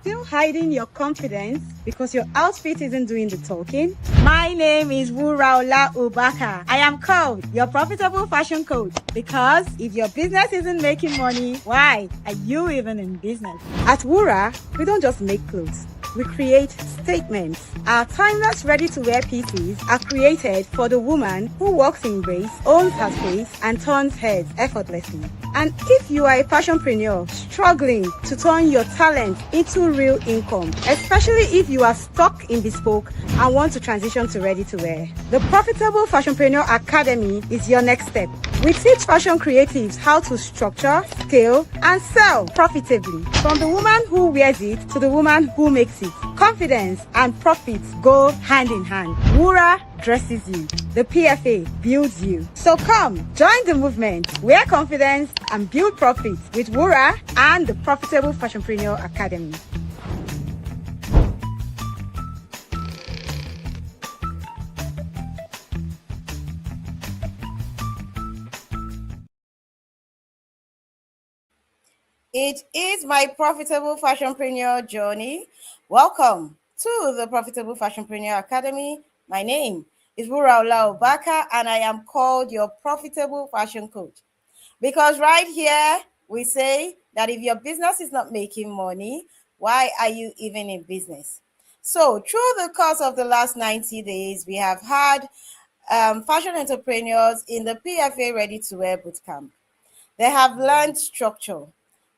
Still hiding your confidence because your outfit isn't doing the talking? My name is Wuraola Ubaka. I am called your profitable fashion coach because if your business isn't making money, why are you even in business? At Wura, we don't just make clothes. We create statements. Our timeless ready-to-wear pieces are created for the woman who walks in grace, owns her space, and turns heads effortlessly. And if you are a fashionpreneur struggling to turn your talent into real income, especially if you are stuck in bespoke and want to transition to ready-to-wear, the Profitable Fashionpreneur Academy is your next step. We teach fashion creatives how to structure, scale, and sell profitably. From the woman who wears it to the woman who makes it. Confidence and profits go hand in hand. Wura dresses you. The PFA builds you. So come, join the movement. Wear confidence and build profits with Wura and the Profitable Fashionpreneur Academy. It is my Profitable Fashionpreneur Journey. Welcome to the Profitable Fashionpreneur Academy. My name is Wuraola Ubaka, and I am called your Profitable Fashion Coach. Because right here, we say that if your business is not making money, why are you even in business? So through the course of the last 90 days, we have had fashion entrepreneurs in the PFA Ready-to-Wear Bootcamp. They have learned structure.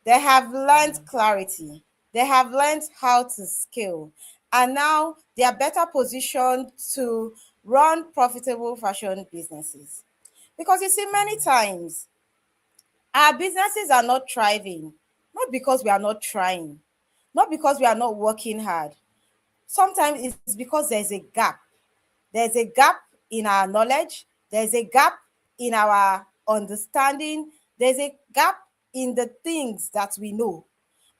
They have learned clarity. They have learned how to scale. And now they are better positioned to run profitable fashion businesses. Because you see, many times our businesses are not thriving, not because we are not trying, not because we are not working hard. Sometimes it's because there's a gap. There's a gap in our knowledge, there's a gap in our understanding, there's a gap in the things that we know.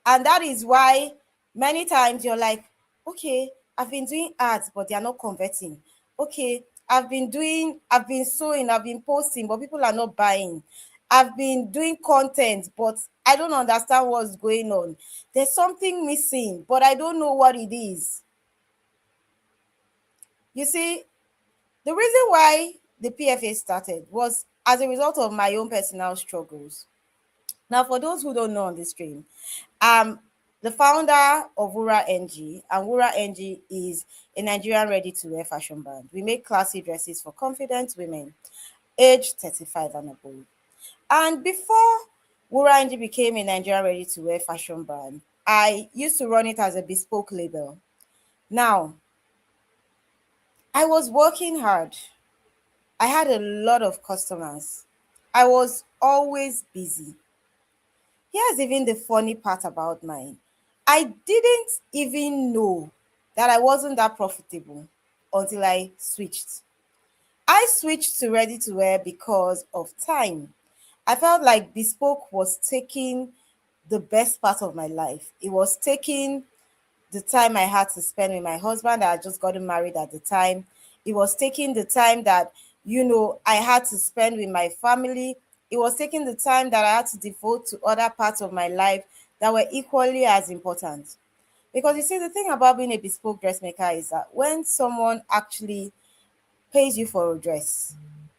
And that is why many times you're like, okay, I've been doing ads, but they are not converting. Okay, I've been sewing, I've been posting, but people are not buying. I've been doing content, but I don't understand what's going on. There's something missing, but I don't know what it is. You see, the reason why the PFA started was as a result of my own personal struggles. Now, for those who don't know on the stream, I'm the founder of Wura NG, and Wura NG is a Nigerian ready-to-wear fashion brand. We make classy dresses for confident women aged 35 and above. And before Wura NG became a Nigerian ready-to-wear fashion brand, I used to run it as a bespoke label. Now, I was working hard. I had a lot of customers. I was always busy. Here's even the funny part about mine. I didn't even know that I wasn't that profitable until I switched. I switched to ready to wear because of time. I felt like bespoke was taking the best part of my life. It was taking the time I had to spend with my husband. I had just gotten married at the time. It was taking the time that, I had to spend with my family. It was taking the time that I had to devote to other parts of my life that were equally as important. Because you see, the thing about being a bespoke dressmaker is that when someone actually pays you for a dress,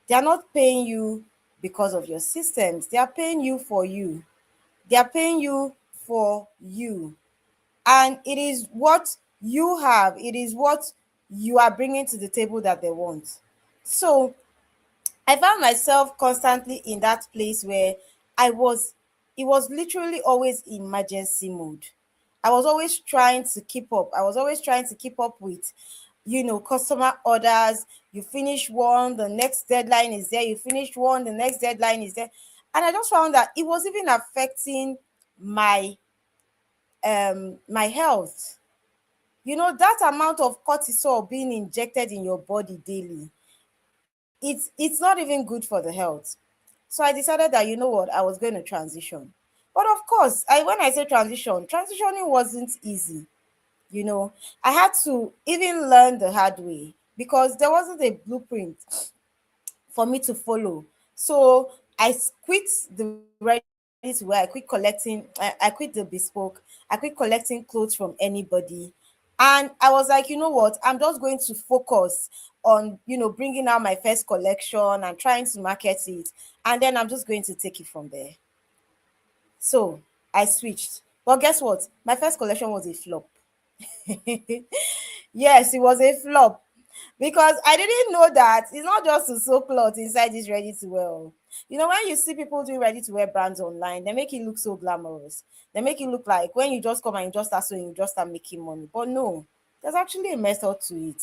they are not paying you because of your systems, they are paying you for you. They are paying you for you, and it is what you have, it is what you are bringing to the table that they want. So I found myself constantly in that place where I was it was literally always emergency mode. I was always trying to keep up. I was always trying to keep up with customer orders. You finish one, the next deadline is there. You finish one, the next deadline is there. And I just found that it was even affecting my my health. That amount of cortisol being injected in your body daily, it's not even good for the health. So I decided that, you know what, I was going to transition. But of course, when I say transitioning wasn't easy. I had to even learn the hard way because there wasn't a blueprint for me to follow. So I quit the ready to wear, I quit collecting, I quit the bespoke, I quit collecting clothes from anybody. And I was like, you know what? I'm just going to focus on, bringing out my first collection and trying to market it. And then I'm just going to take it from there. So I switched. But guess what? My first collection was a flop. Yes, it was a flop because I didn't know that it's not just to sew cloth inside this ready to wear. When you see people doing ready to wear brands online, they make it look so glamorous. They make it look like when you just come and you just start sewing, you just start making money. But no, there's actually a method to it.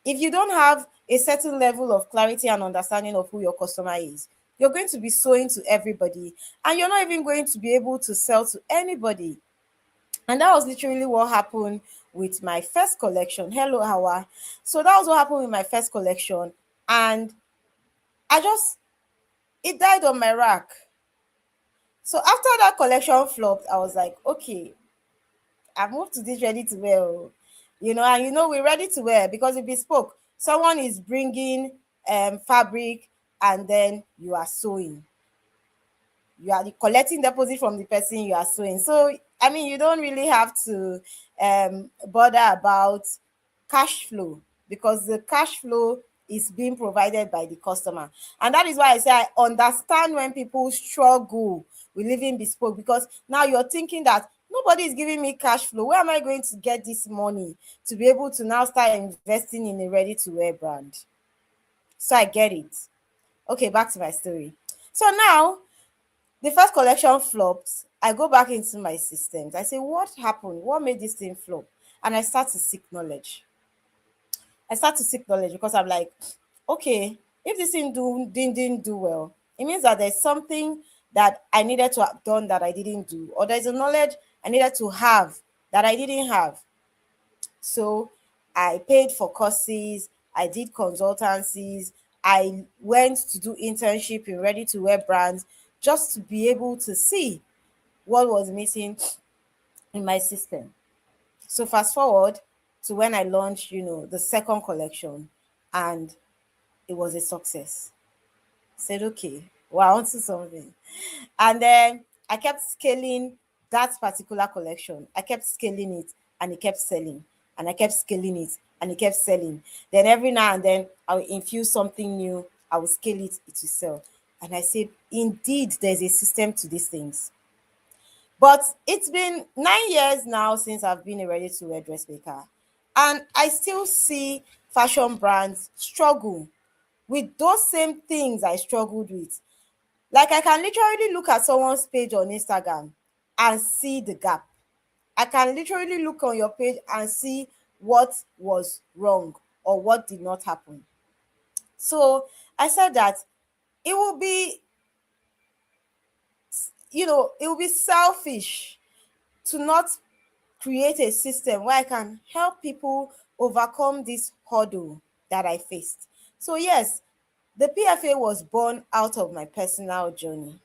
If you don't have a certain level of clarity and understanding of who your customer is, you're going to be sewing to everybody and you're not even going to be able to sell to anybody. And that was literally what happened with my first collection. Hello, Hawa. So that was what happened with my first collection. And it died on my rack. So after that collection flopped, I was like, okay, I moved to this ready to wear. And we're ready to wear because it bespoke. Someone is bringing fabric and then you are sewing. You are collecting deposit from the person you are sewing. So I mean, you don't really have to bother about cash flow because the cash flow is being provided by the customer. And that is why I say I understand when people struggle with living bespoke, because now you're thinking that nobody is giving me cash flow. Where am I going to get this money to be able to now start investing in a ready to wear brand? So I get it. Okay, back to my story. So now the first collection flopped. I go back into my systems. I say, what happened? What made this thing flop? And I start to seek knowledge. Because I'm like, okay, if this thing didn't do well, it means that there's something that I needed to have done that I didn't do, or there's a knowledge I needed to have that I didn't have. So I paid for courses, I did consultancies, I went to do internship in ready to wear brands just to be able to see what was missing in my system. So fast forward to when I launched, the second collection, and it was a success. Said, okay, well, I want to something. And then I kept scaling that particular collection. I kept scaling it and it kept selling. And I kept scaling it and it kept selling. Then every now and then I will infuse something new. I will scale it, it will sell. And I said, indeed, there's a system to these things. But it's been 9 years now since I've been a ready to wear dressmaker. And I still see fashion brands struggle with those same things I struggled with. Like I can literally look at someone's page on Instagram and see the gap. I can literally look on your page and see what was wrong or what did not happen. So I said that it will be, it will be selfish to not create a system where I can help people overcome this hurdle that I faced. So yes, the PFA was born out of my personal journey.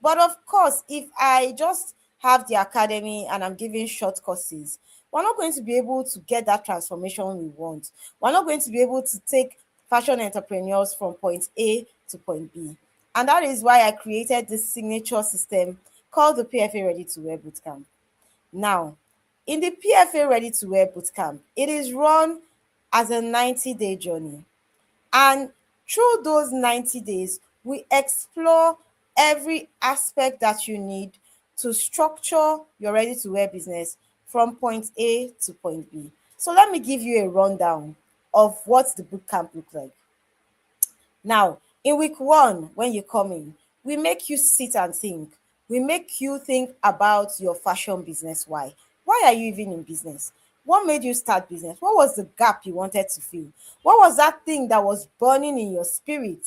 But of course, if I just have the academy and I'm giving short courses, we're not going to be able to get that transformation we want. We're not going to be able to take fashion entrepreneurs from point A to point B. And that is why I created this signature system called the PFA Ready-to-Wear Bootcamp. Now, in the PFA Ready-to-Wear Bootcamp, it is run as a 90-day journey. And through those 90 days, we explore every aspect that you need to structure your ready to wear business from point A to point B. So let me give you a rundown of what the bootcamp looks like. Now, in week one, when you come in, we make you sit and think. We make you think about your fashion business. Why? Why are you even in business? What made you start business? What was the gap you wanted to fill? What was that thing that was burning in your spirit?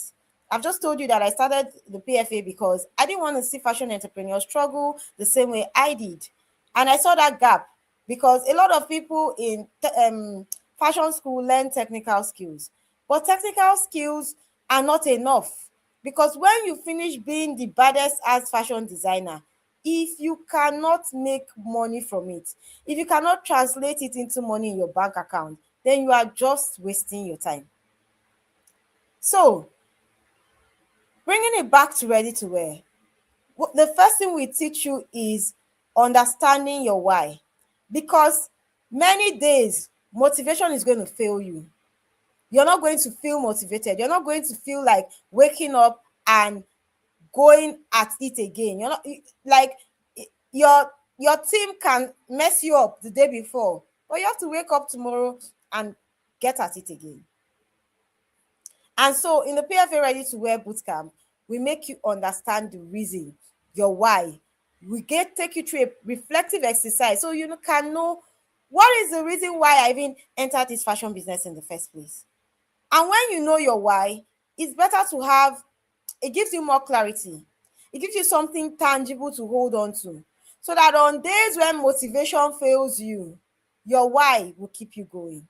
I've just told you that I started the PFA because I didn't want to see fashion entrepreneurs struggle the same way I did. And I saw that gap because a lot of people in fashion school learn technical skills, but technical skills are not enough, because when you finish being the baddest as fashion designer, if you cannot make money from it, if you cannot translate it into money in your bank account, then you are just wasting your time. So bringing it back to ready to wear, the first thing we teach you is understanding your why. Because many days, motivation is going to fail you. You're not going to feel motivated. You're not going to feel like waking up and going at it again. You're not like your team can mess you up the day before, but you have to wake up tomorrow and get at it again. And so in the PFA Ready-to-Wear Bootcamp, we make you understand the reason, your why. We take you through a reflective exercise so you can know what is the reason why I even entered this fashion business in the first place. And when you know your why, it's better to have, it gives you more clarity. It gives you something tangible to hold on to. So that on days when motivation fails you, your why will keep you going.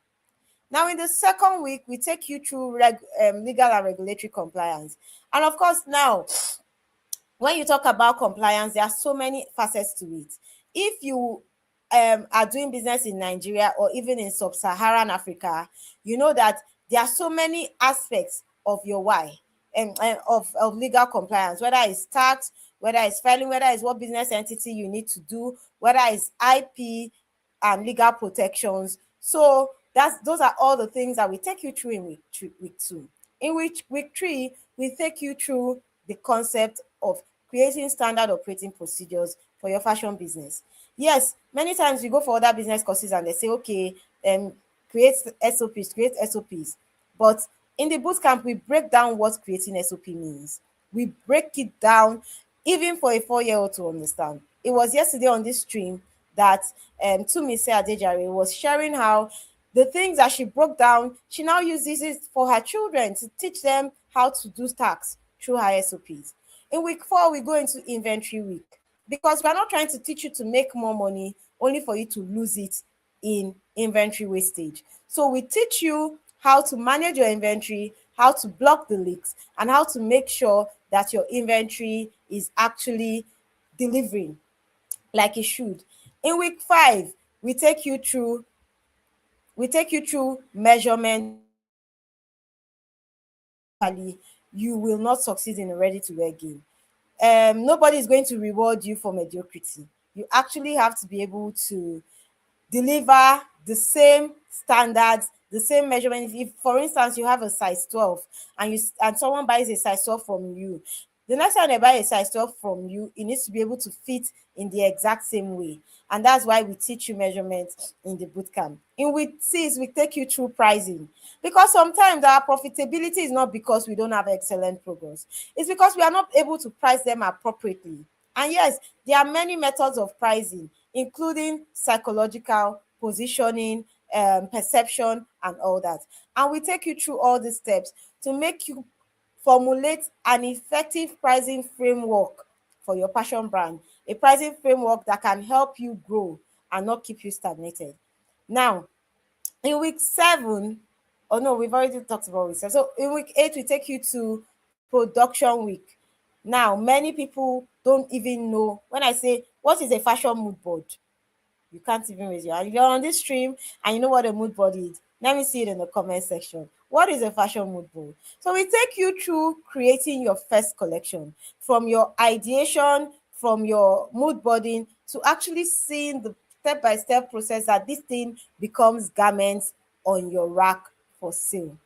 Now, in the second week, we take you through legal and regulatory compliance. And of course, now, when you talk about compliance, there are so many facets to it. If you are doing business in Nigeria or even in sub-Saharan Africa, you know that there are so many aspects of your why and of legal compliance, whether it's tax, whether it's filing, whether it's what business entity you need to do, whether it's IP and legal protections. So those are all the things that we take you through in week 2. In week 3, we take you through the concept of creating standard operating procedures for your fashion business. Yes, many times you go for other business courses and they say, okay, create SOPs. But in the bootcamp, we break down what creating SOP means. We break it down even for a 4-year-old to understand. It was yesterday on this stream that Tumise Adejare was sharing how the things that she broke down, she now uses it for her children to teach them how to do tax through her SOPs. In week 4, we go into inventory week because we're not trying to teach you to make more money only for you to lose it in inventory wastage. So we teach you how to manage your inventory, how to block the leaks, and how to make sure that your inventory is actually delivering like it should. In week 5, we take you through measurement. You will not succeed in a ready-to-wear game. Nobody is going to reward you for mediocrity. You actually have to be able to deliver the same standards, the same measurements. If, for instance, you have a size 12 and someone buys a size 12 from you, the next time they buy a size 12 from you, it needs to be able to fit in the exact same way. And that's why we teach you measurements in the bootcamp. In week 6, we take you through pricing. Because sometimes our profitability is not because we don't have excellent progress. It's because we are not able to price them appropriately. And yes, there are many methods of pricing, including psychological, positioning, perception, and all that. And we take you through all these steps to make you formulate an effective pricing framework for your passion brand, a pricing framework that can help you grow and not keep you stagnated. Now, in week 7, oh no, we've already talked about week 7. So in week 8, we take you to production week. Now, many people don't even know, when I say, what is a fashion mood board? You can't even raise your hand. If you're on this stream and you know what a mood board is, let me see it in the comment section. What is a fashion mood board? So we take you through creating your first collection, from your ideation, from your mood boarding, to actually seeing the step-by-step process that this thing becomes garments on your rack for sale.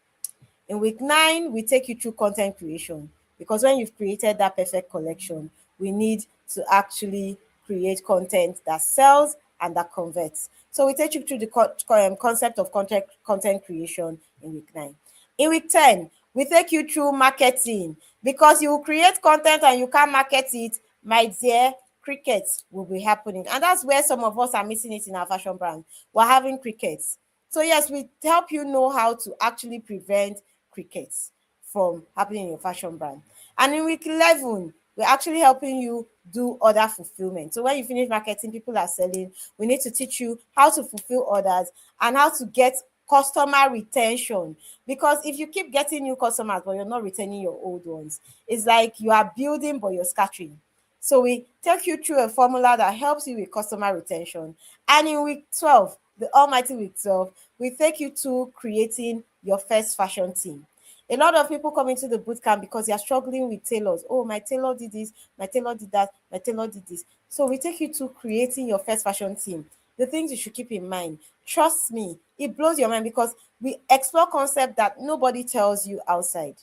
In week 9, we take you through content creation, because when you've created that perfect collection, we need to actually create content that sells and that converts. So we take you through the concept of content creation in week 9. In week 10, we take you through marketing, because you will create content and you can't market it, my dear, crickets will be happening. And that's where some of us are missing it in our fashion brand. We're having crickets. So yes, we help you know how to actually prevent crickets from happening in your fashion brand. And in week 11, we're actually helping you do order fulfillment. So when you finish marketing, people are selling, we need to teach you how to fulfill orders and how to get customer retention. Because if you keep getting new customers but you're not retaining your old ones, it's like you are building but you're scattering. So we take you through a formula that helps you with customer retention. And in week 12, the almighty week 12, we take you to creating your first fashion team. A lot of people come into the boot camp because they are struggling with tailors. Oh, my tailor did this, my tailor did that, my tailor did this. So we take you to creating your first fashion team. The things you should keep in mind. Trust me, it blows your mind because we explore concepts that nobody tells you outside.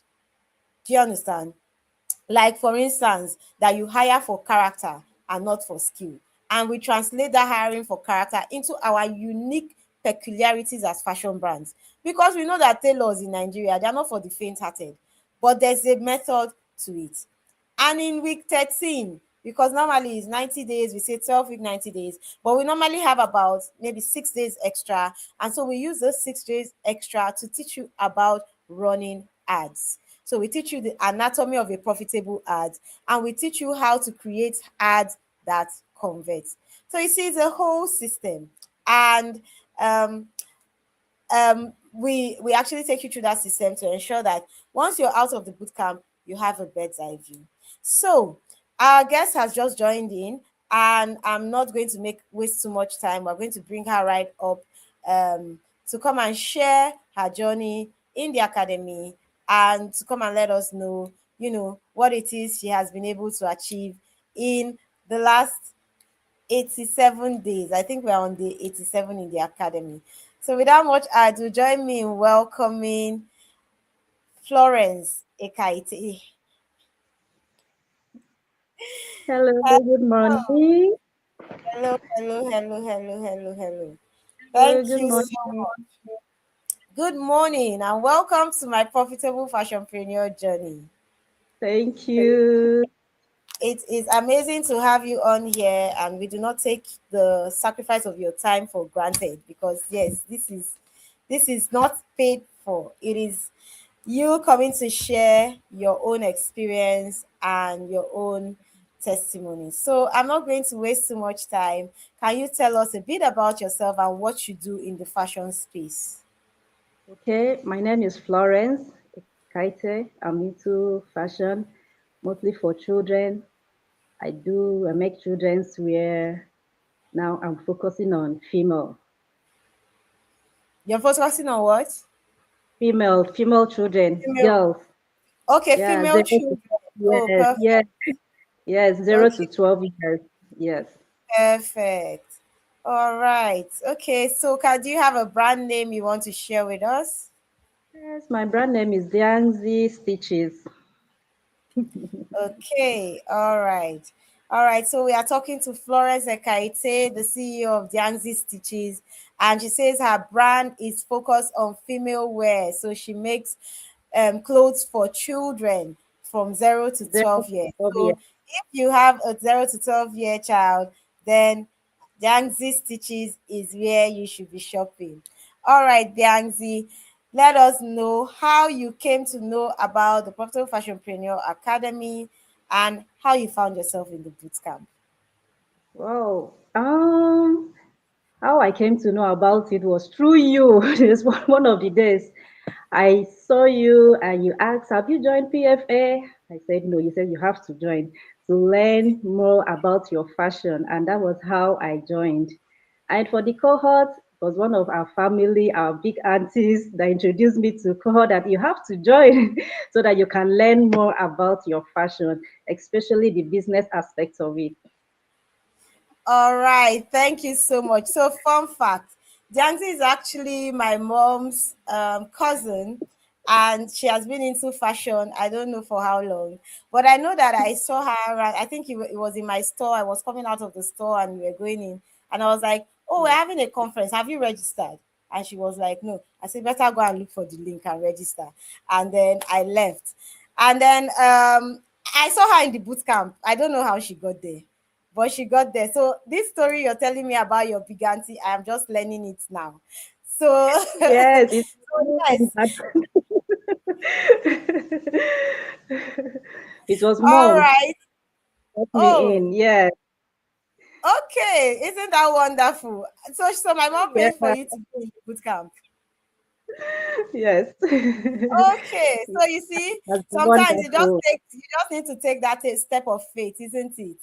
Do you understand? Like, for instance, that you hire for character and not for skill. And we translate that hiring for character into our unique peculiarities as fashion brands. Because we know that tailors in Nigeria, they're not for the faint hearted, but there's a method to it. And in week 13, because normally it's 90 days, we say 12 week, 90 days, but we normally have about maybe 6 days extra. And so we use those 6 days extra to teach you about running ads. So we teach you the anatomy of a profitable ad, and we teach you how to create ads that convert. So you see, it's a whole system. And um, we actually take you through that system to ensure that once you're out of the boot camp, you have a bird's eye view. So our guest has just joined in, and I'm not going to make waste too much time. We're going to bring her right up to come and share her journey in the academy, and to come and let us know, what it is she has been able to achieve in the last 87 days. I think we're on day 87 in the academy. So without much ado, join me in welcoming Florence Ekaite. Hello, good morning. Hello, hello, hello, hello, hello, hello. Hello, Thank good you so morning. much. Good morning and welcome to my profitable fashionpreneur journey. Thank you. It is amazing to have you on here, and we do not take the sacrifice of your time for granted, because yes, this is not paid for. It is you coming to share your own experience and your own testimony. So I'm not going to waste too much time. Can you tell us a bit about yourself and what you do in the fashion space? Okay, my name is Florence Ekaite. I'm into fashion, mostly for children. I make children's wear. Now I'm focusing on You're focusing on what? female children, Female. girls. Okay, Yeah, female children. Oh, yes, perfect. yes, yes, 0 to Okay, 12 years. Yes. perfect. All right. Okay, so do you have a brand name you want to share with us? Yes, my brand name is Diangzi Stitches. Okay, all right. All right, so we are talking to Florence Ekaite, the CEO of Diangzi Stitches, and she says her brand is focused on female wear. So she makes clothes for children from 0 to 0 12 to years. 12 years. So if you have a 0 to 12-year child, then Diangzi Stitches is where you should be shopping. All right, Diangzi, let us know how you came to know about the Profitable Fashionpreneur Academy and how you found yourself in the bootcamp. Wow. How I came to know about it was through you. It's one of the days I saw you and you asked, "Have you joined PFA?" I said, "No." You said you have to join to learn more about your fashion. And that was how I joined. And for the cohort, it was one of our family, our big aunties, that introduced me to cohort that you have to join so that you can learn more about your fashion, especially the business aspects of it. All right, thank you so much. So, fun fact, Janzi is actually my mom's cousin, and she has been into fashion. I don't know for how long, but I know that I saw her around. I think it was in my store. I was coming out of the store and we were going in, and I was like, "Oh, we're Yes. having a conference. Have you registered?" And she was like, "No." I said, "Better go and look for the link and register." And then I left, and then I saw her in the boot camp. I don't know how she got there, but she got there. So this story you're telling me about your big auntie, I am just learning it now. So, Yes, it's so yes. it was All mom right. brought me Oh, in. Yeah, okay. Isn't that wonderful? So my mom yeah, paid for you to go in the boot camp. yes. Okay. So you see, That's sometimes wonderful. you just need to take that step of faith, isn't it?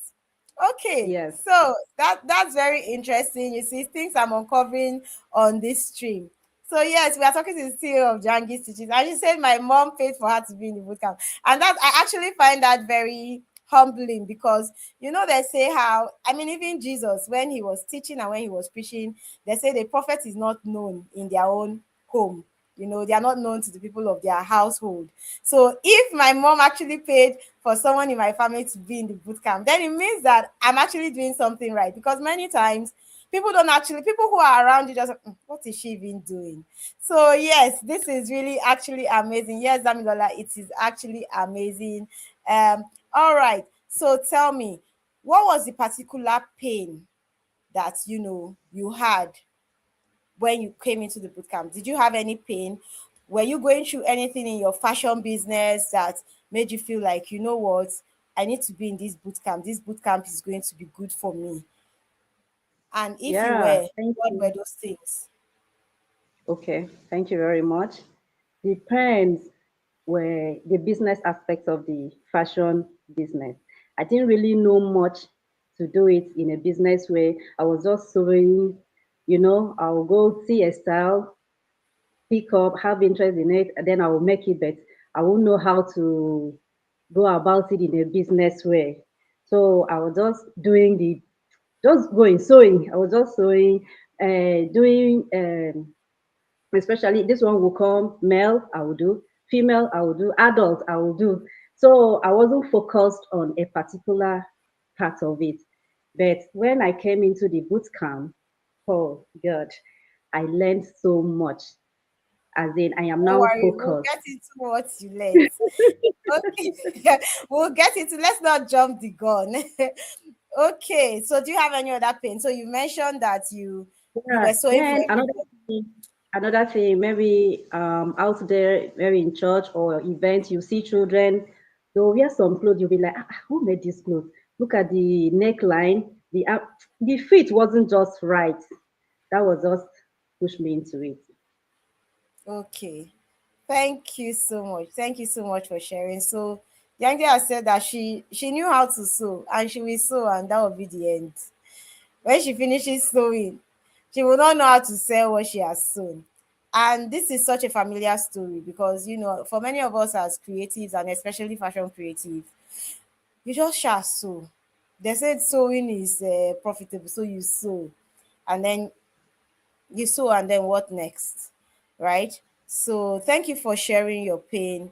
Okay. Yes. So that's very interesting. You see, things I'm uncovering on this stream. So yes, we are talking to the CEO of Jangi Stitches, and she said my mom paid for her to be in the bootcamp, and that I actually find that very humbling because they say how even Jesus, when he was teaching and when he was preaching, they say the prophet is not known in their own home. They are not known to the people of their household. So if my mom actually paid for someone in my family to be in the boot camp, then it means that I'm actually doing something right. Because many times people who are around you just what is she even doing? So yes, this is really actually amazing. Yes, Damilola, it is actually amazing. All right. So tell me, what was the particular pain that you had when you came into the bootcamp? Did you have any pain? Were you going through anything in your fashion business that made you feel like, you know what, I need to be in this bootcamp? This bootcamp is going to be good for me. And if you Yeah, were, thank what were you. those things? Okay, thank you very much. Depends were the business aspects of the fashion business. I didn't really know much to do it in a business way. I was just sewing, I'll go see a style, pick up, have interest in it, and then I will make it, but I won't know how to go about it in a business way. So I was just going sewing. I was just sewing, doing especially this one will come male, I will do, female, I will do, adult, I will do. So I wasn't focused on a particular part of it. But when I came into the boot camp, oh God, I learned so much. As in, I am Don't now worry, we'll focused. get into what you learned. Okay, we'll get into. Let's not jump the gun. Okay, so do you have any other pain? So you mentioned that you Yeah. were sewing for Then everybody. another thing, maybe out there, maybe in church or event, you see children, they'll wear some clothes, you'll be like, who made this clothes? Look at the neckline, the fit wasn't just right. That was just push me into it. Okay. Thank you so much. Thank you so much for sharing. So Yangi has said that she knew how to sew and she will sew and that will be the end. When she finishes sewing, she will not know how to sell what she has sewn. And this is such a familiar story because for many of us as creatives and especially fashion creative, you just shall sew. They said sewing is profitable, so you sew, and then you sew, and then what next, right? So thank you for sharing your pain.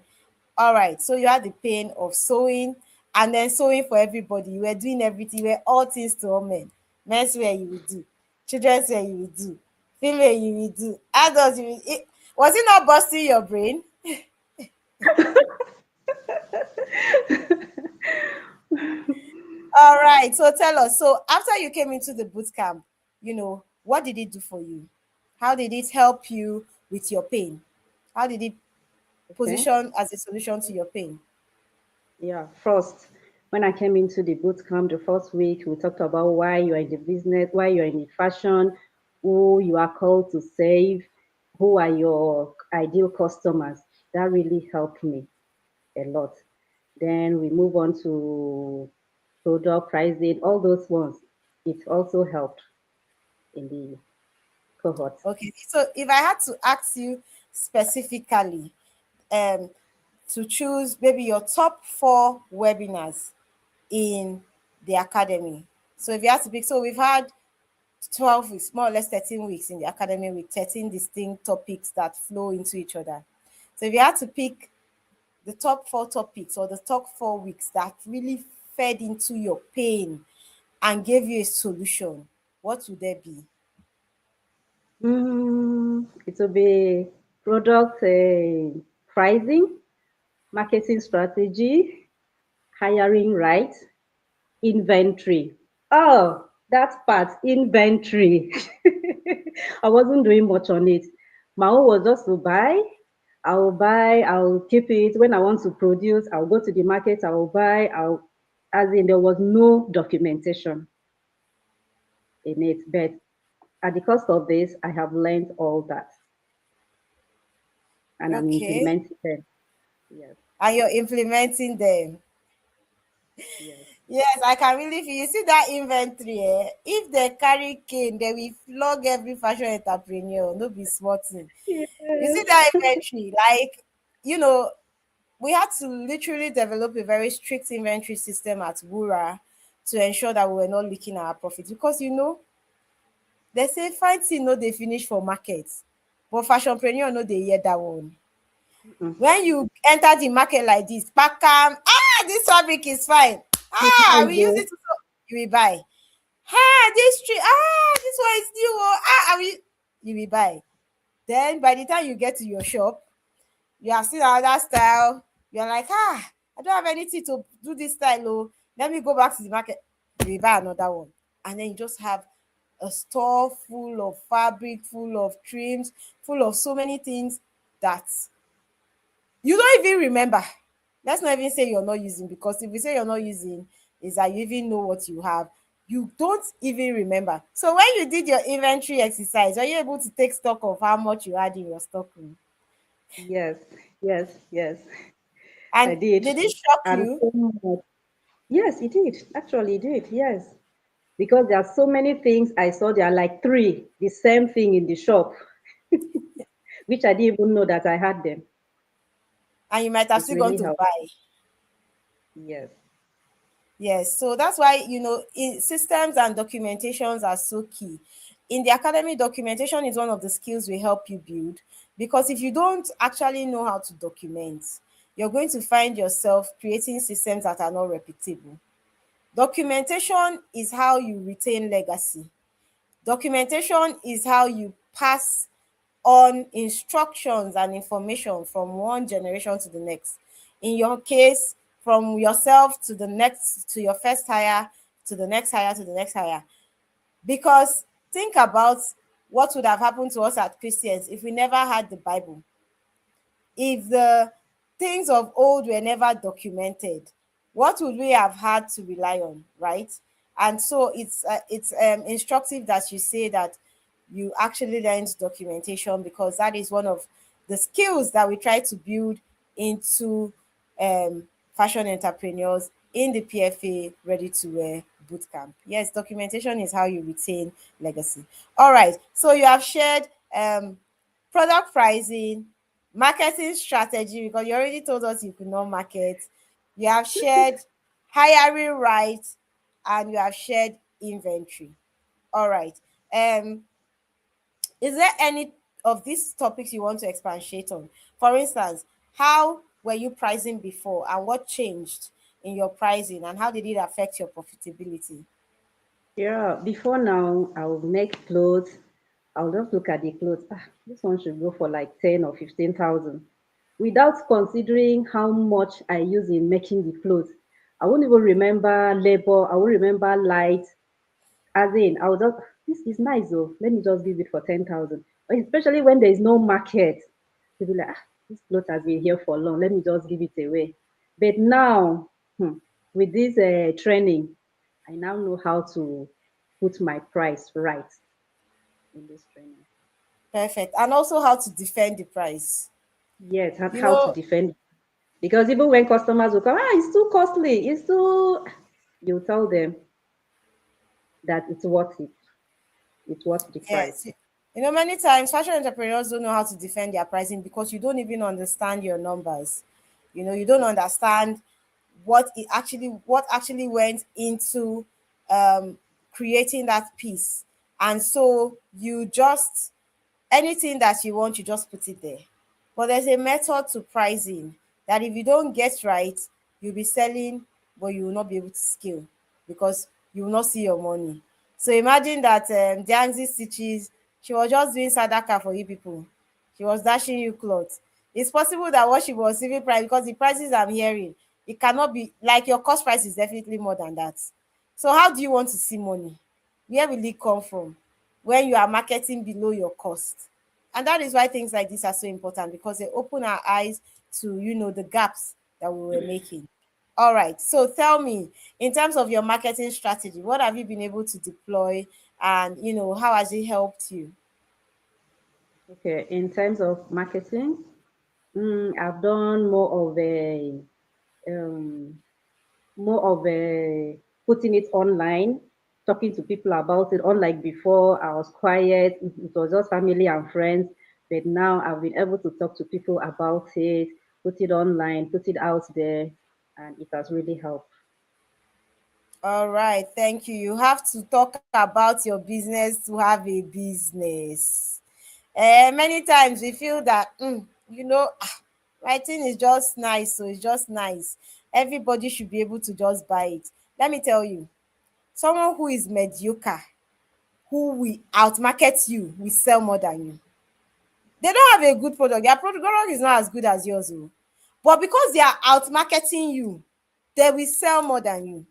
All right, so you had the pain of sewing and then sewing for everybody. You were doing everything. You were all things to all men. Men's wear you will do, children's wear you will do, female you will do, adults you will. Was it not busting your brain? All right, so tell us. So after you came into the boot camp, what did it do for you? How did it help you with your pain? How did it Okay. position as a solution to your pain? Yeah, first, when I came into the boot camp the first week, we talked about why you are in the business, why you are in the fashion, who you are called to save, who are your ideal customers. That really helped me a lot. Then we move on to product pricing, all those ones. It also helped in the cohort. Okay, so if I had to ask you specifically, um, to choose maybe your top four webinars in the academy. So if you have to pick, so we've had 12 weeks, more or less 13 weeks in the academy with 13 distinct topics that flow into each other. So if you had to pick the top four topics or the top 4 weeks that really fed into your pain and gave you a solution, what would they be? It will be product pricing, marketing strategy, hiring right, inventory. Oh, that part, inventory. I wasn't doing much on it. My own was just to buy. I'll keep it. When I want to produce, I'll go to the market, I'll buy, as in there was no documentation in it. But at the cost of this, I have learned all that and I'm Okay. implementing them. Yes, And you're implementing them. yes. Yes, I can really feel. You see that inventory, eh? If they carry cane, they will flog every fashion entrepreneur. No be small thing. You see Yes. that inventory, like, you know, we had to literally develop a very strict inventory system at Wura to ensure that we were not leaking our profits. Because they say fine thing no dey finish for market, but fashionpreneur no dey hear that one. Mm-mm. When you enter the market like this, pakam, this fabric is fine. It's nice We use though. it to sew. You will buy. This tree, this one is new. Oh, you will buy. Then by the time you get to your shop, you have seen another style. You're like, I don't have anything to do this style. Oh, let me go back to the market. You will buy another one. And then you just have a store full of fabric, full of trims, full of so many things that you don't even remember. Let's not even say you're not using, because if you say you're not using, is that you even know what you have. You don't even remember. So when you did your inventory exercise, are you able to take stock of how much you had in your stock room? Yes, yes, yes. I And did. did it shock And you? so much. Yes, it did. Actually, it did. Yes. Because there are so many things I saw. There are like three, the same thing in the shop, which I didn't even know that I had them. And you might have It still gone really to helped. buy. Yes. Yes, so that's why in systems and documentations are so key. In the academy, documentation is one of the skills we help you build, because if you don't actually know how to document, you're going to find yourself creating systems that are not repeatable. Documentation is how you retain legacy. Documentation is how you pass on instructions and information from one generation to the next. In your case, from yourself to the next, to your first hire, to the next hire, to the next hire. Because think about what would have happened to us as Christians if we never had the Bible, if the things of old were never documented, what would we have had to rely on, right? And so it's instructive that you say that you actually learned documentation, because that is one of the skills that we try to build into um, fashion entrepreneurs in the PFA Ready-to-Wear Bootcamp. Yes, documentation is how you retain legacy. All right, so you have shared product pricing, marketing strategy, because you already told us you could not market. You have shared hiring rights, and you have shared inventory. All right. Um, is there any of these topics you want to expatiate on? For instance, how were you pricing before, and what changed in your pricing, and how did it affect your profitability? Yeah, before now, I'll make clothes. I'll just look at the clothes. This one should go for like 10 or 15,000 without considering how much I use in making the clothes. I won't even remember labor. I won't remember light. As in, I will just, this is nice though. Let me just give it for 10,000. Especially when there is no market. You'll be like, this clothes has been here for long. Let me just give it away. But now, with this training, I now know how to put my price right in this training. Perfect. And also how to defend the price. Yes, and You how to know, defend. Because even when customers will come, it's too costly. It's too. You tell them that it's worth it. It's worth the price. yes. Many times fashion entrepreneurs don't know how to defend their pricing because you don't even understand your numbers. You don't Yes. understand what actually went into creating that piece. And so you just anything that you want, you just put it there. But there's a method to pricing that if you don't get right, you'll be selling, but you will not be able to scale because you will not see your money. So imagine that Dianzi Stitches, she was just doing sadaka for you people. She was dashing you clothes. It's possible that what she was even price, because the prices I'm hearing, it cannot be like your cost price is definitely more than that. So how do you want to see money? Where will it come from when you are marketing below your cost? And that is why things like this are so important, because they open our eyes to the gaps that we were making. All right, so tell me, in terms of your marketing strategy, what have you been able to deploy, and how has it helped you? Okay. In terms of marketing, I've done more of a more of a putting it online, talking to people about it. Unlike before, I was quiet. It was just family and friends. But now I've been able to talk to people about it, put it online, put it out there, and it has really helped. All right, thank you. You have to talk about your business to have a business. Many times we feel that, writing is just nice, so it's just nice. Everybody should be able to just buy it. Let me tell you, someone who is mediocre, who will outmarket you, will sell more than you. They don't have a good product. Their product is not as good as yours, oh. But because they are outmarketing you, they will sell more than you.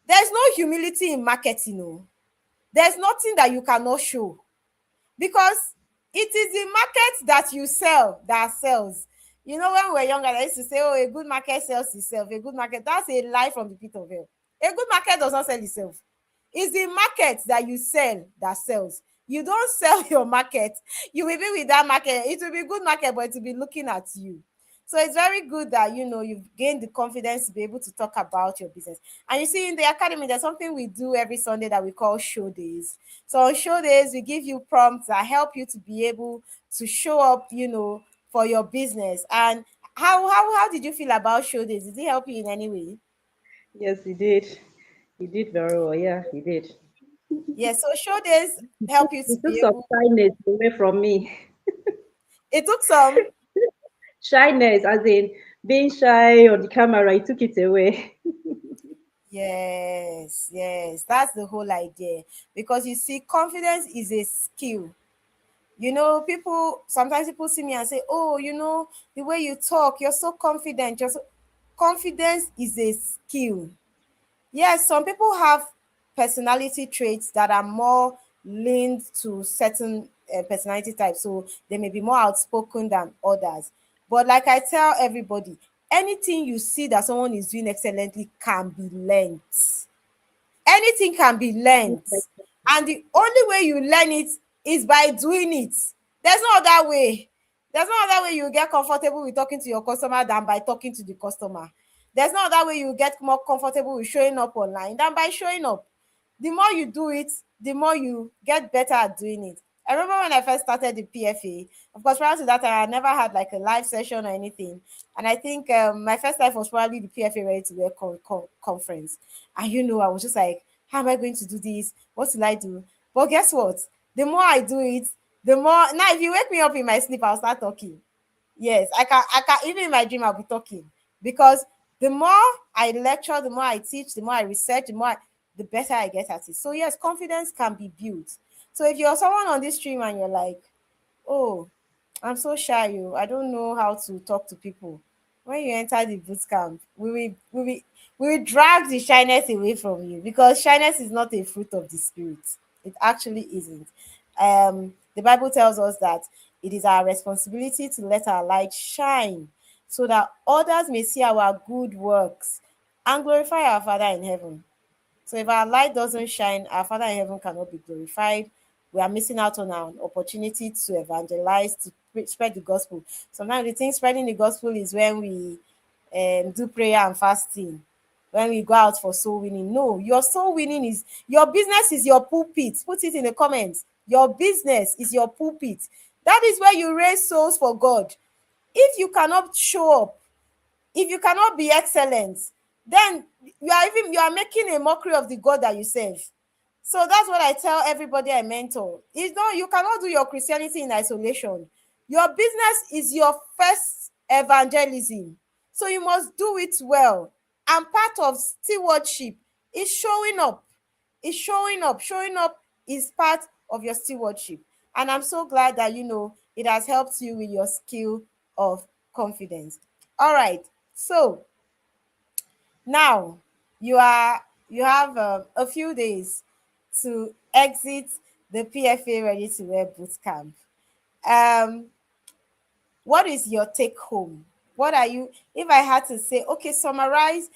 There's no humility in marketing, oh. There's nothing that you cannot show, because it is the market that you sell that sells. You know, when we were younger, they used to say, oh, a good market sells itself. A good market. That's a lie from the pit of hell. A good market does not sell itself. It's the market that you sell that sells. You don't sell your market. You will be with that market. It will be good market, but it will be looking at you. So it's very good that you've gained the confidence to be able to talk about your business. And you see, in the academy, there's something we do every Sunday that we call show days. So on show days, we give you prompts that help you to be able to show up, for your business. And how did you feel about show days? Did it help you in any way? Yes, he did. He did very well. Yeah, he did. Yes. So show days help you to He took be some able. shyness away from me. It took some. Shyness, as in being shy on the camera, he took it away. Yes, yes, that's the whole idea. Because you see, confidence is a skill. People sometimes people see me and say, oh, the way you talk, you're so confident. Confidence is a skill. Yes, some people have personality traits that are more linked to certain personality types. So they may be more outspoken than others. But like I tell everybody, anything you see that someone is doing excellently can be learned. Anything can be learned, and the only way you learn it is by doing it. There's no other way. There's no other way you get comfortable with talking to your customer than by talking to the customer. There's no other way you get more comfortable with showing up online than by showing up. The more you do it, the more you get better at doing it. I remember when I first started the PFA. Of course, prior to that, I had never had like a live session or anything. And I think my first live was probably the PFA Ready-to-Wear conference. And I was just like, how am I going to do this? What will I do? But guess what? The more I do it, the more now, if you wake me up in my sleep, I'll start talking. Yes, I can even in my dream I'll be talking, because the more I lecture, the more I teach, the more I research, the better I get at it. So yes, confidence can be built. So if you're someone on this stream and you're like, oh, I'm so shy, I don't know how to talk to people. When you enter the boot camp, we will drag the shyness away from you, because shyness is not a fruit of the spirit. It actually isn't. The Bible tells us that it is our responsibility to let our light shine, so that others may see our good works and glorify our Father in heaven. So if our light doesn't shine, our Father in heaven cannot be glorified. We are missing out on our opportunity to evangelize, to spread the gospel. Sometimes we think spreading the gospel is when we do prayer and fasting, when we go out for soul winning. No, your soul winning is your business, is your pulpit. Put it in the comments. Your business is your pulpit. That is where you raise souls for God. If you cannot show up, if you cannot be excellent, then you are making a mockery of the God that you serve. So that's what I tell everybody I mentor. It's not, you cannot do your Christianity in isolation. Your business is your first evangelism. So you must do it well. And part of stewardship is showing up. Is showing up. Showing up is part of your stewardship. And I'm so glad that it has helped you with your skill of confidence. All right. So now you have a few days to exit the PFA Ready-to-Wear Bootcamp. Um, what is your take home? What are you, if I had to say, okay, summarize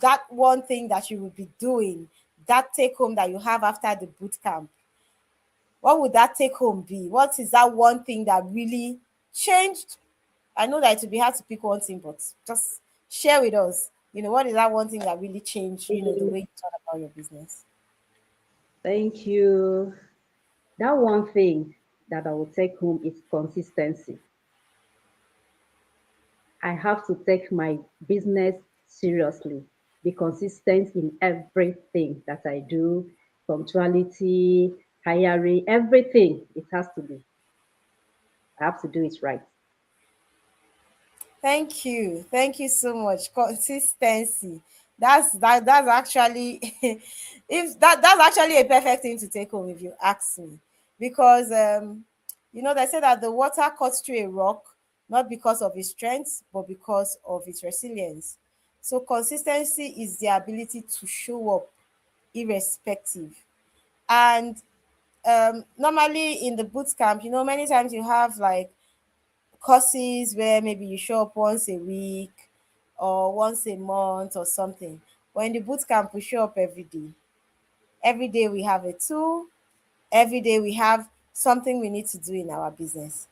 that one thing that you will be doing, that take home that you have after the bootcamp, what would that take home be? What is that one thing that really changed? I know that it would be hard to pick one thing, but just share with us. What is that one thing that really changed, the way you thought about your business? Thank you. That one thing that I will take home is consistency. I have to take my business seriously, be consistent in everything that I do, punctuality, hiring, everything. It has to be. I have to do it right. Thank you. Thank you so much. Consistency. That's actually if that's actually a perfect thing to take home if you ask me. Because they say that the water cuts through a rock not because of its strength, but because of its resilience. So consistency is the ability to show up irrespective. And normally in the boot camp, many times you have like courses where maybe you show up once a week or once a month or something. But in the boot camp, we show up every day. Every day we have a tool, every day we have something we need to do in our business.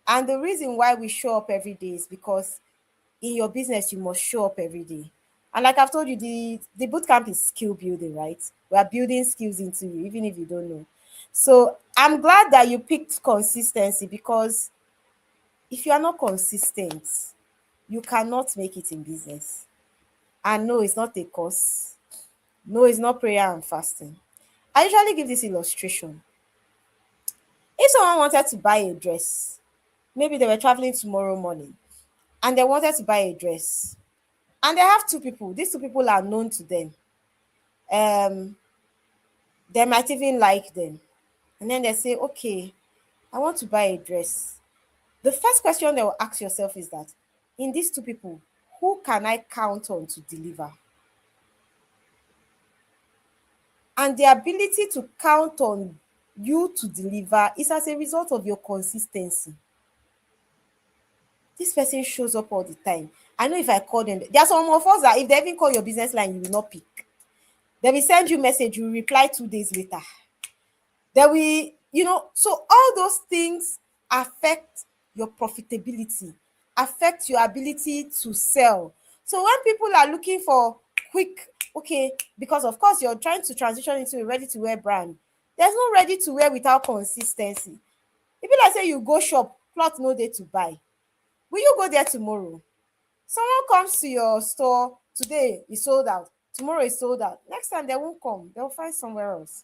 And the reason why we show up every day is because in your business, you must show up every day. And like I've told you, the boot camp is skill building, right? We are building skills into you, even if you don't know. So I'm glad that you picked consistency because if you are not consistent, you cannot make it in business. And no, it's not a course. No, it's not prayer and fasting. I usually give this illustration. If someone wanted to buy a dress, maybe they were traveling tomorrow morning and they wanted to buy a dress, and they have two people. These two people are known to them. Um, they might even like them. And then they say, okay, I want to buy a dress. The first question they will ask yourself is that in these two people, who can I count on to deliver? And the ability to count on you to deliver is as a result of your consistency. This person shows up all the time. I know if I call them, there are some of us that if they even call your business line, you will not pick. They will send you message, you will reply 2 days later. They will, so all those things affect your profitability, affect your ability to sell. So when people are looking for quick, okay, because of course you're trying to transition into a ready-to-wear brand, there's no ready-to-wear without consistency. If you like say you go shop, cloth no dey to buy, will you go there tomorrow? Someone comes to your store today, e sold out, tomorrow e sold out, next time they won't come, they'll find somewhere else.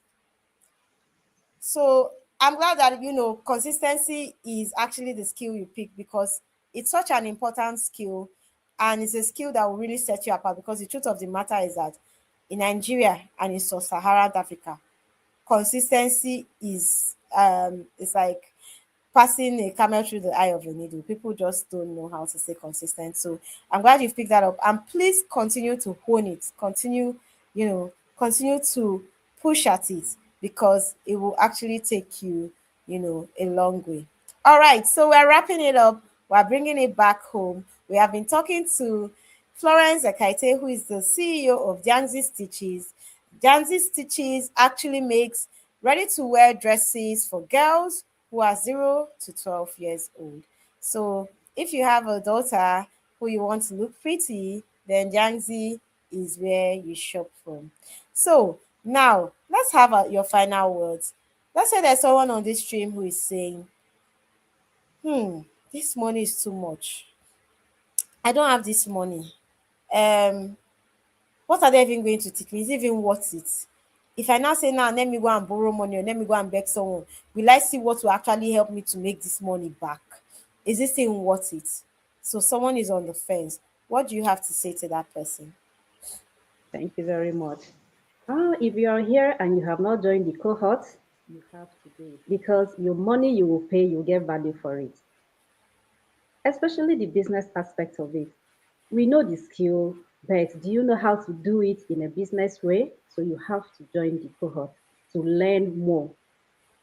So I'm glad that consistency is actually the skill you pick because it's such an important skill, and it's a skill that will really set you apart. Because the truth of the matter is that in Nigeria and in sub-Saharan Africa, consistency is like passing a camel through the eye of a needle. People just don't know how to stay consistent. So I'm glad you've picked that up. And please continue to hone it. Continue to push at it because it will actually take you, a long way. All right. So we're wrapping it up. We're bringing it back home. We have been talking to Florence Ekaette, who is the CEO of Janzi Stitches. Janzi Stitches actually makes ready-to-wear dresses for girls who are 0 to 12 years old. So if you have a daughter who you want to look pretty, then Janzi is where you shop from. So now let's have your final words. Let's say there's someone on this stream who is saying, this money is too much. I don't have this money. Um, what are they even going to teach me? Is it even worth it? If I now say now, let me go and borrow money or let me go and beg someone, will I see what will actually help me to make this money back? Is this thing worth it? So someone is on the fence. What do you have to say to that person? Thank you very much. If you are here and you have not joined the cohort, you have to do it because your money you will pay, you'll get value for it, especially the business aspect of it. We know the skill, but do you know how to do it in a business way? So you have to join the cohort to learn more.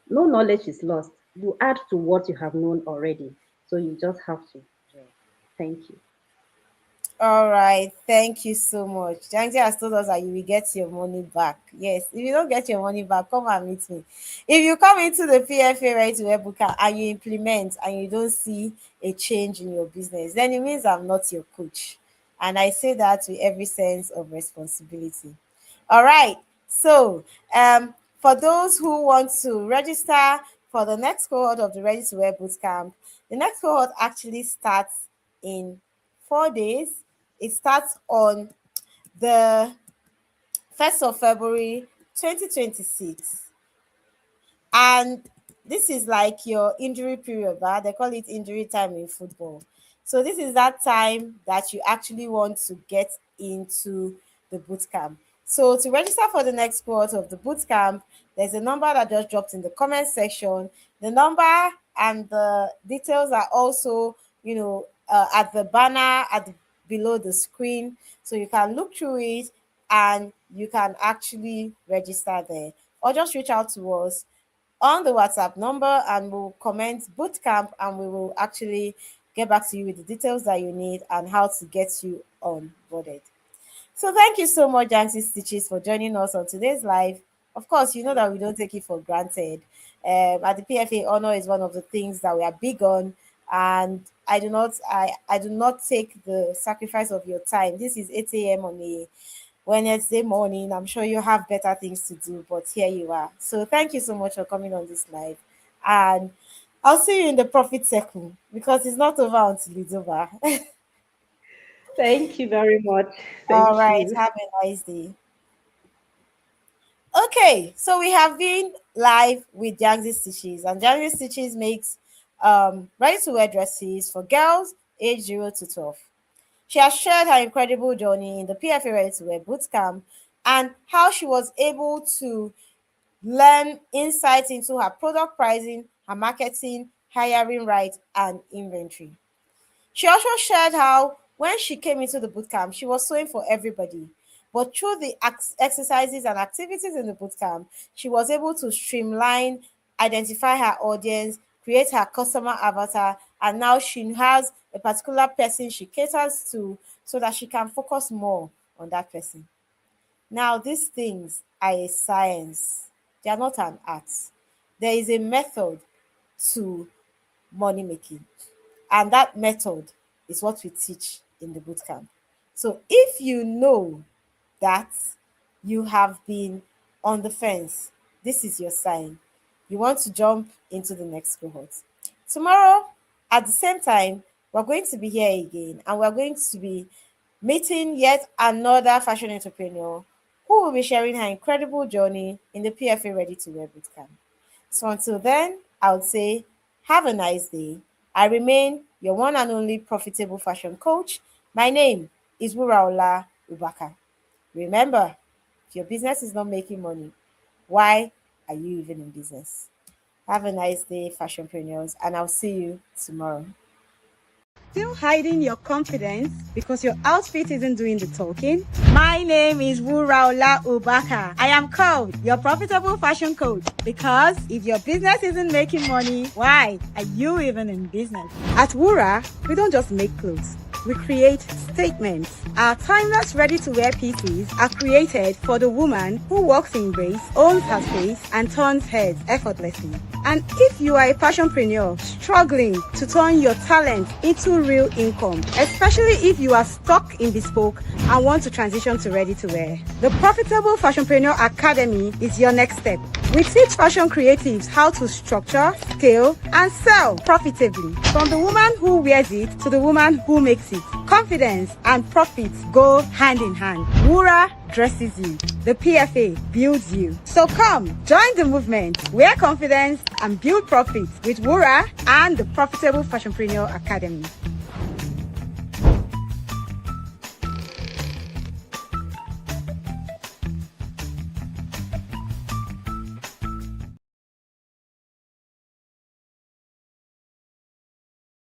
No knowledge is lost. You add to what you have known already. So you just have to join. Thank you. All right, thank you so much. Jangji has told us that you will get your money back. Yes, if you don't get your money back, come and meet me. If you come into the PFA Ready-to-Wear Bootcamp and you implement and you don't see a change in your business, then it means I'm not your coach. And I say that with every sense of responsibility. All right. So, for those who want to register for the next cohort of the Ready-to-Wear Bootcamp, the next cohort actually starts in 4 days. It starts on the 1st of February 2026. And this is like your injury period, but they call it injury time in football. So this is that time that you actually want to get into the boot camp. So to register for the next cohort of the boot camp, there's a number that just dropped in the comment section. The number and the details are also, at the banner below the screen, so you can look through it and you can actually register there, or just reach out to us on the WhatsApp number and we'll comment bootcamp and we will actually get back to you with the details that you need and how to get you onboarded. So thank you so much, Jancy Stitches, for joining us on today's live. Of course, you know that we don't take it for granted. At the PFA, honor is one of the things that we are big on, and I do not take the sacrifice of your time. This is 8 a.m. on a Wednesday morning. I'm sure you have better things to do, but here you are. So thank you so much for coming on this live. And I'll see you in the profit circle, because it's not over until it's over. Thank you very much. All Thank right. you. Have a nice day. Okay, so we have been live with Janzy Stitches, and Janzy Stitches makes ready-to-wear dresses for girls aged 0 to 12. She has shared her incredible journey in the PFA Ready-to-Wear Bootcamp and how she was able to learn insights into her product pricing, her marketing, hiring right, and inventory. She also shared how when she came into the bootcamp, she was sewing for everybody. But through the exercises and activities in the bootcamp, she was able to streamline, identify her audience, create her customer avatar, and now she has a particular person she caters to so that she can focus more on that person. Now, these things are a science, they are not an art. There is a method to money making, and that method is what we teach in the bootcamp. So if you know that you have been on the fence, this is your sign. You want to jump into the next cohort. Tomorrow, at the same time, we're going to be here again, and we're going to be meeting yet another fashion entrepreneur who will be sharing her incredible journey in the PFA Ready-to-Wear Bootcamp. So until then, I would say have a nice day. I remain your one and only profitable fashion coach. My name is Wuraola Ubaka. Remember, if your business is not making money, why are you even in business? Have a nice day, fashionpreneurs, and I'll see you tomorrow. Still hiding your confidence because your outfit isn't doing the talking? My name is Wuraola Ubaka. I am called your profitable fashion coach because if your business isn't making money, why are you even in business? At Wura, we don't just make clothes. We create statements. Our timeless ready-to-wear pieces are created for the woman who walks in grace, owns her space, and turns heads effortlessly. And if you are a fashionpreneur struggling to turn your talent into real income, especially if you are stuck in bespoke and want to transition to ready-to-wear, the Profitable Fashionpreneur Academy is your next step. We teach fashion creatives how to structure, scale, and sell profitably. From the woman who wears it to the woman who makes it. Confidence and profits go hand in hand. Wura dresses you. The PFA builds you. So come, join the movement. Wear confidence and build profits with Wura and the Profitable Fashionpreneur Academy.